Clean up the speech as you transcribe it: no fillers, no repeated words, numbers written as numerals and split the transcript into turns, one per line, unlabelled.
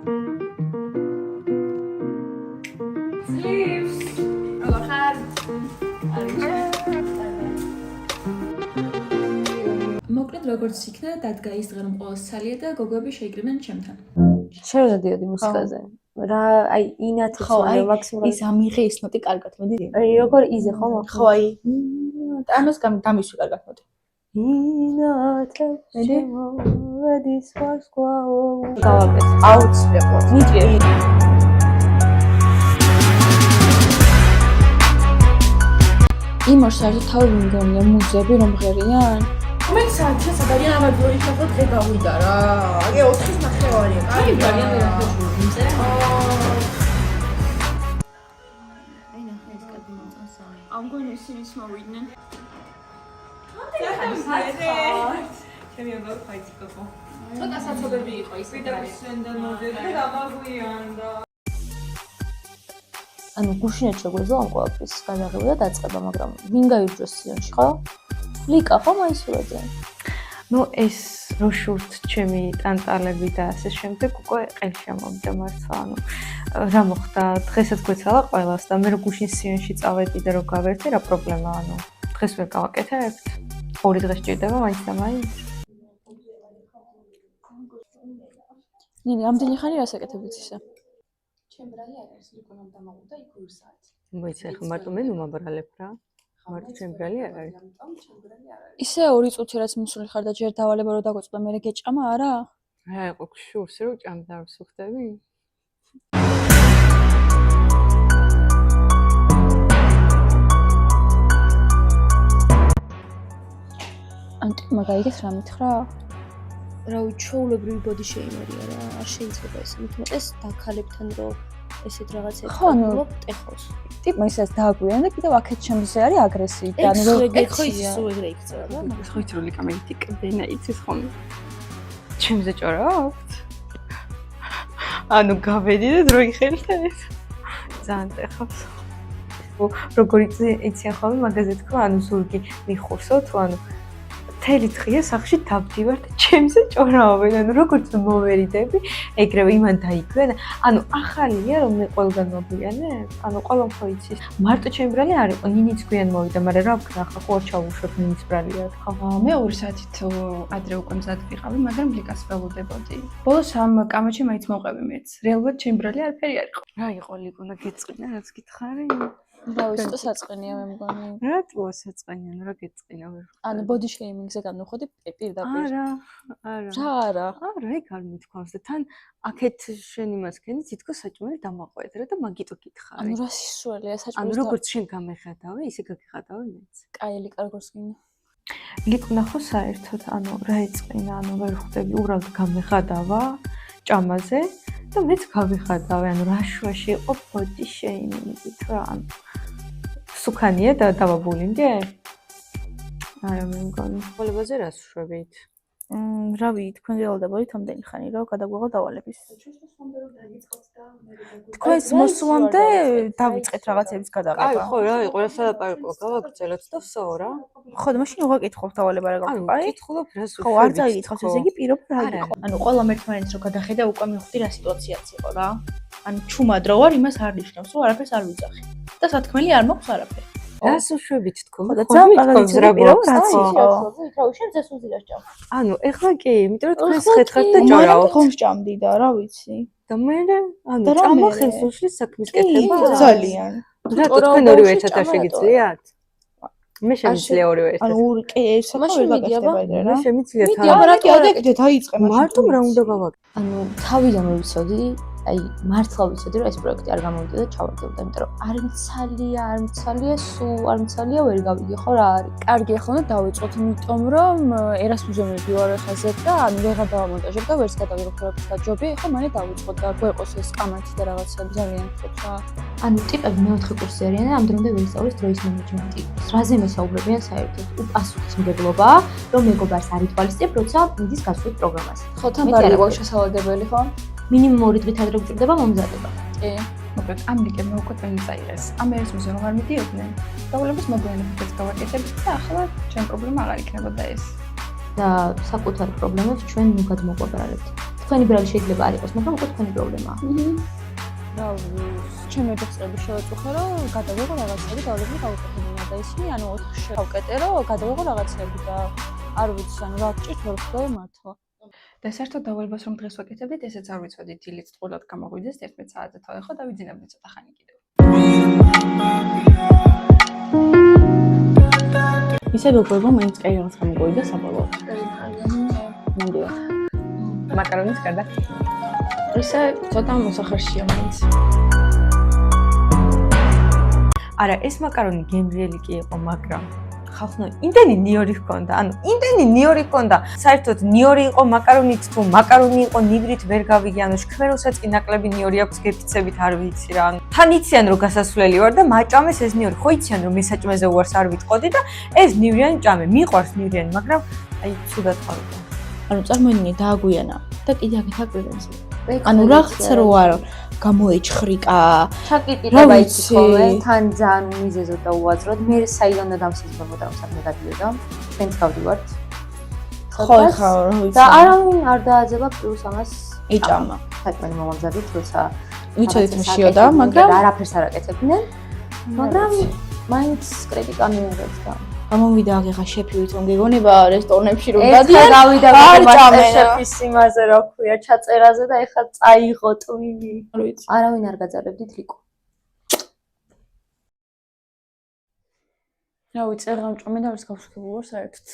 მოკლედ როგორც იქნა, დადგა ის დღე რომ ყოველს ცალია და გოგოები შეიკრიბნენ ჩემთან.
შენ უნდა დიოდი მუსიკაზე. რა, აი ინათი თქო, მაქსიმალურად
ის ამიღე ის ნოტი კარგად მოდი.
აი როგორ იზე ხო?
ხო, აი. ამას გამისვი კარგად მოდი.
ინათი შემოდის ვარსკვლავო. გავაკეთე.
აუცილებლად. მიჭი.
იმორ საერთოდ თავი მგონია მუზები რომ ღერიან.
მე საათი სადარიან ამაძური ხაფო დღე გავიდა რა. აგე 4-ის ნახევარია. კაი, ძალიან ვერაფერზე.
აი ნახე ეს კადი მოწონს. ამ გონი ისინიც მოვიდნენ.
ჩემი აღარ ხაიცი ხო.
ცოტა საცობები იყო ის.
ვიდაუსენდა მოდები და გამაგვიანდა.
ანუ გუშინად შეგვეძლო ამ ყველაფრის გადაღება და დაწყება, მაგრამ ვინ გაიძროს სიონში, ხო? ლიკა ხო მაისურაძე?
ნუ ეს როშურთ ჩემი ტანტალები და ასე შემდეგ უკვე ყელში ამოვიდა მართლა, ანუ რა მოხდა? დღესაც გვეცალა ყველას და მე რო გუშინ სიონში წავედი და რო გავერთე, რა პრობლემაა, ანუ დღეს ვერ გავაკეთებთ? 2 დღე სჭირდება მაინც და მაინც.
ნინი, ამდენი ხანი რას აკეთებთ ისე?
ჩემბრალი არ არის, ლიკონამ დამაყუდა იქ 2 საათი.
მოიცა ახლა მარტო მე ნუმაბრალებ რა. მარტო ჩემბრალი არ არის.
ისე 2 წუთი რაც მსული ხარ და ჯერ დავალება რომ დაგვეწყდა, მე გეჭამა არა?
რა იყო ქშურს რო ჭამდა არ სუხდები?
ანტიკმა გაიგეს რა მითხრა? რავი, ჩაულებრივი body shame-ია რა, არ შეიძლება ესე. მithumetes დაქალებთან რომ ესეთ რაღაცებს
ანუ
ტეხოს.
ტიპმა ისაც დააგვიანა და კიდევ აქეთ ჩემზე არის აგრესიით. ანუ
ხო ის სულ ეგრე იქცევა რა.
ხო იცი რომ ლიკა მეკითი კბენა იცის ხოლმე. ჩემზე ჭორავთ? ანუ გავედი და დრო იხელთეთ. ძალიან ტეხავს. როგორ იციან ხოლმე მაგაზე თქვა, ანუ ზურგი მიხურსო თუ ანუ მთელი დღეა სახში დავდივარ და ჩემზე ჭორავენ, ანუ როგორც მოვერიდები, ეგრევე იმან დაიქვია და ანუ ახალია რომ მე ყველგან მოგვიანებ, ანუ ყველამ ხო იცის. მარტო ჩემი ბრალი არ იყო, ნინიც გვიან მოვიდა, მაგრამ რა ვქნა ახლა ხო არ ჩავუშვებ ნინიც ბრალია ხო.
მე 2 საათით ადრე უკვე მზად ვიყავი, მაგრამ ლიკას ველოდებოდი. ბოლოს ამ კამაჩი მაინც მოვყევი მეც. რეალურად ჩემი ბრალი არაფერი არ იყო.
რა იყო ლიკონა გეწყინა რაც გითხარი?
რავი, ცოტა საწყენია მე მგონი.
რატო საწყენია, რა გეწყინა ვერ.
ანუ body shaming-ზე განვიხოდი პირდაპირ.
არა.
რა არა?
არა, ეგ არ მithქვავს და თან აქეთ შენ იმას ქენი, თითქოს საჭმელი დამაყვედრე და მაგიტო გითხარი.
ანუ რა სისუელია საჭმელი.
ანუ როგორც შენ გამეხადავე, ისე გაგიხადავე მეც.
კაი ლიკა როგორც გინდა.
ლიკუნა ხო საერთოდ, ანუ რა ეწყინა, ანუ ვერ ხვდები, უბრალოდ გამეხადავა ჭამაზე და მეც გავიხადავე, ანუ რა შუაში იყო body shaming-ით რა, ანუ სუქანია და დავაბულინგე? არა მე მგონი. ხოლებაზე რას შვებით?
რავი, თქვენ ველოდებოდით ამდენი ხანი რომ გადაგვეღო დავალების. თქვენს მოსვლამდე დავიწყეთ რაღაცების გადაღება.
აი ხო რა იყო, რა სალაპარაკო, გავაგრძელოთ და ვსო რა.
ხო და მაშინ უღა კითხავ დავალება რა გაქვს, აი?
კითხულობ რას
ხო, არ წაიკითხავს, ესე იგი პირობ რა იყო.
ანუ ყველა ერთმანეთს რო გადახედა უკვე მივხვდი რა სიტუაციაც იყო რა. ანუ ჩუმადრო ვარ, იმას არ ნიშნავს, რომ არაფერს არ ვიძახი. და სათქმელი არ მაქვს არაფერი.
რას უშვებით თქო?
და ძალიან პარალელიზება პირობ რაც იყო.
რავი, შენ წეს უზილას ჭამ.
ანუ ეხლა კი, იმიტომ რომ თქვენ ხეთხართ და ჭორავთ.
ხომს ჭამდი და რა ვიცი.
და მე ანუ ჭამა ხელს უშლის საქმის კეთება.
ძალიან.
რატო თქვენ ორივე ერთად არ შეგიძლიათ? მე შემიძლია ორივე ერთად.
ანუ საკმაოდ გაგახდება ეგრე რა.
მე შემიძლია
თან. აბა რა გადაგიდე დაიწყე მაშინ.
მარტო რა უნდა გავაკეთო?
ანუ თავიდან მოვიცოდი, აი მართლა ვიცოდი რომ ეს პროექტი არ გამოვიდა და ჩავარდებოდა, იმიტომ რომ არ მცალია, სულ არ მცალია, ვერ გავიგე ხო რა არის.
კარგი, ახლა უნდა დავიწყოთ, იმიტომ რომ ერასმუსზე ვარ ახლა და ანუ ვეღარ დავამონტაჟებ და ვერც გადავიღებ და ჯობი, ახლა მალე დავიწყოთ და გვეყოს ეს კამათი და რაღაცები ძალიან ხოთ რა.
ანუ ტიპები მეოთხე კურსი არიან და ამ დრომდე ვერ ისწავლეს დროის მენეჯმენტი. რაზე მესაუბრებიან საერთოდ? უპასუხისმგებლობა, რომ მეგობარს არ ითვალისწინებ, როცა მიდის გასვით პროგრამას.
ხო, თან ბარი გვაქვს შესავალებელი ხო?
მინიმუმ 2 დღით ადრე გვჭირდება მომზადება.
კი.
მოკლედ ამ ლიკებმა უკვე ტვენი წაიღეს. ამ ერასმუსზე რომ არ მიდიოდნენ, დავალებას მოგვიანებით გავაკეთებთ და ახლა ჩვენ პრობლემა აღარ იქნებოდა ეს.
და საკუთარ პრობლემებს ჩვენ ნუ გადმოგვაბრალებთ. თქვენი ბრალი შეიძლება არ იყოს, მაგრამ უკვე თქვენი პრობლემაა.
რა ჩემი ოჯახები შევაწუხე რომ გადავიღო რაღაცები დავლები გავუკეთებინა და ისინი ანუ 4-ში შევკეტე რომ გადავიღო რაღაცები და არ ვიცი ანუ რა გჭირთ ვერ ხვდები მართლა.
და საერთოდ დავალებას რომ დღეს ვაკეთებდით, ესეც არ ვიცოდი დილით წყულად გამოგვიდეს 11 საათზე თავი და ვიძინებდი ცოტა ხანი კიდევ. ისე ვიყურება მაინც კაი რაღაც გამოგვიდა საბოლოოდ. მოდიო. მაკარონის გარდა. ისე ცოტა მოსახერშია მაინც.
არა, ეს მაკარონი გემრიელი კი იყო, მაგრამ ხალხმა იმდენი ნიორი ჰქონდა, ანუ იმდენი ნიორი ჰქონდა. საერთოდ ნიორი იყო მაკარონით თუ მაკარონი იყო ნიბრით ვერ გავიგე, ანუ შქმეროსაც კი ნაკლები ნიორი აქვს გეფიცებით არ ვიცი რა. ანუ თან იციან რომ გასასვლელი ვარ და მაჭამეს ეს ნიორი. ხო იციან რომ მესაჭმეზე უარს არ ვიტყოდი და ეს ნივრიანი ჭამე, მიყვარს ნივრიანი, მაგრამ აი ცუდად ყავდა.
ანუ წარმოიდგინე დააგვიანა და კიდე აქეთ აკვირდებს. ანუ რაღაცა რო არ გამოეჩხრიკა.
ჩაკიტიტება იცი ხოლმე, თან ძალიან მიზეზოდ და უაზროდ. მე საიდან და დამსიზღებოდა რომ საქმე გადიოდა. თქვენც გავდივართ.
ხო, ხა, რა ვიცი.
და არავინ არ დააძება პლუს ამას
იჭამა.
საქმე მომამზადეთ, როცა
ვიცოდით რომ შიოდა, მაგრამ
არაფერს არ აკეთებდნენ. მაგრამ მაინც კრიტიკა მიიღეს და
გამოვიდა აღეხა შეფივით რომ გეგონება რესტორნებში რომ
ეს
დადიან.
გავიდა
არ ჭამენა.
მასტერშეფის იმაზე რა ქვია, ჩაწერაზე და ეხლა წაიღო ტვინი.
არ ვიცი.
არავინ არ გაძარებდით რიკო.
რა ვიცი, აღარ მჭამე და ვერც გავსხებულ ვარ საერთოდ.